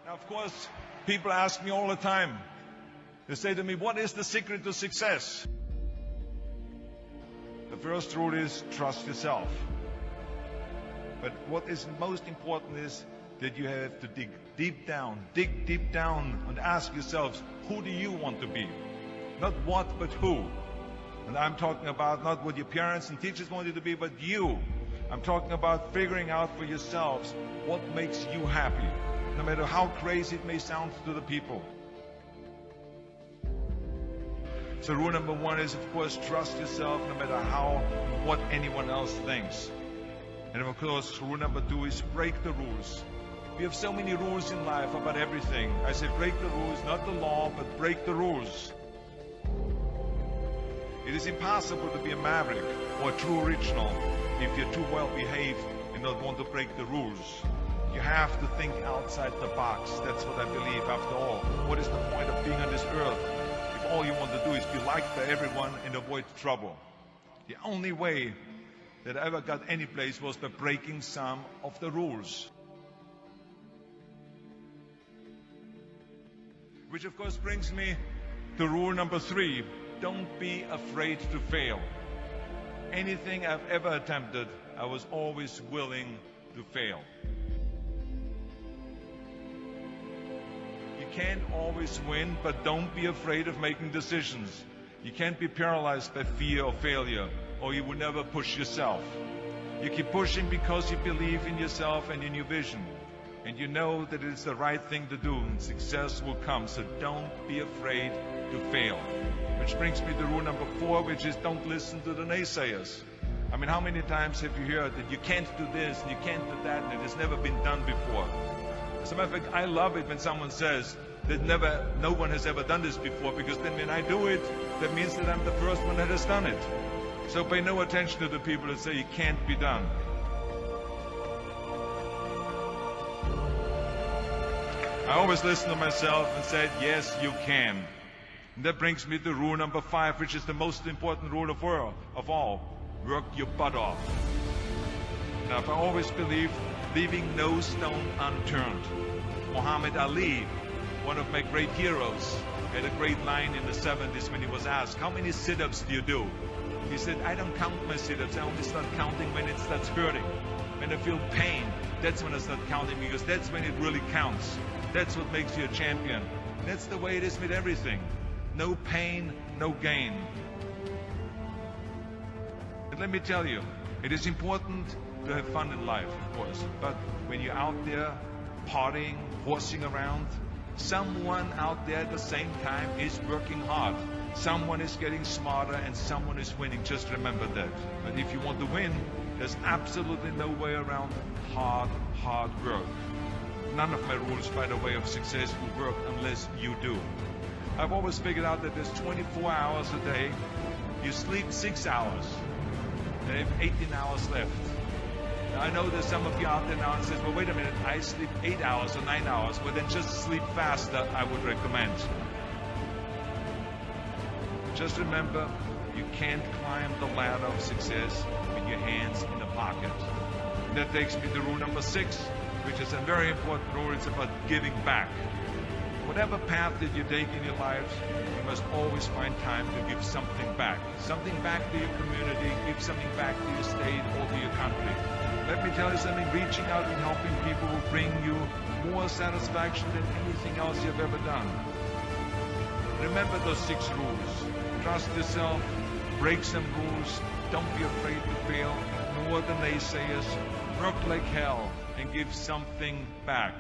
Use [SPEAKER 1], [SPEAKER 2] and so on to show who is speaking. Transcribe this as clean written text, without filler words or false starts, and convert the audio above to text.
[SPEAKER 1] Now, of course, people ask me all the time. They say to me, what is the secret to success? The first rule is trust yourself. But what is most important is that you have to dig deep down and ask yourselves, who do you want to be? Not what, but who. And I'm talking about not what your parents and teachers want you to be, but you. I'm talking about figuring out for yourselves what makes you happy, no matter how crazy it may sound to the people. So rule number one is, of course, trust yourself no matter what anyone else thinks. And of course, rule number two is break the rules. We have so many rules in life about everything. I say break the rules, not the law, but break the rules. It is impossible to be a maverick or a true original if you're too well behaved and don't want to break the rules. You have to think outside the box. That's what I believe after all. What is the point of being on this earth if all you want to do is be liked by everyone and avoid trouble? The only way that I ever got any place was by breaking some of the rules. Which of course brings me to rule number three. Don't be afraid to fail. Anything I've ever attempted, I was always willing to fail. You can't always win, but don't be afraid of making decisions. You can't be paralyzed by fear of failure, or you will never push yourself. You keep pushing because you believe in yourself and in your vision. And you know that it is the right thing to do, and success will come. So don't be afraid to fail. Which brings me to rule number four, which is don't listen to the naysayers. I mean, how many times have you heard that you can't do this and you can't do that and it has never been done before? As a matter of fact, I love it when someone says that no one has ever done this before, because then when I do it, that means that I'm the first one that has done it. So pay no attention to the people that say it can't be done. I always listen to myself and said, yes, you can. And that brings me to rule number five, which is the most important rule of all. Work your butt off. Now, I always believe leaving no stone unturned. Muhammad Ali, one of my great heroes, had a great line in the 70s when he was asked, how many sit-ups do you do? He said, I don't count my sit-ups. I only start counting when it starts hurting. When I feel pain, that's when I start counting, because that's when it really counts. That's what makes you a champion. That's the way it is with everything. No pain, no gain. And let me tell you, it is important to have fun in life, of course. But when you're out there partying, horsing around, someone out there at the same time is working hard. Someone is getting smarter and someone is winning. Just remember that. But if you want to win, there's absolutely no way around hard work. None of my rules, by the way, of success will work unless you do. I've always figured out that there's 24 hours a day. You sleep 6 hours. And you have 18 hours left. Now, I know there's some of you out there now and says, well, wait a minute, I sleep 8 hours or 9 hours. Well, then just sleep faster, I would recommend. Just remember, you can't climb the ladder of success with your hands in the pocket. And that takes me to rule number 6, which is a very important rule. It's about giving back. Whatever path that you take in your lives, you must always find time to give something back. Something back to your community, give something back to your state or to your country. Let me tell you something, reaching out and helping people will bring you more satisfaction than anything else you've ever done. Remember those 6 rules. Trust yourself, break some rules, don't be afraid to fail, ignore the naysayers, work like hell, and give something back.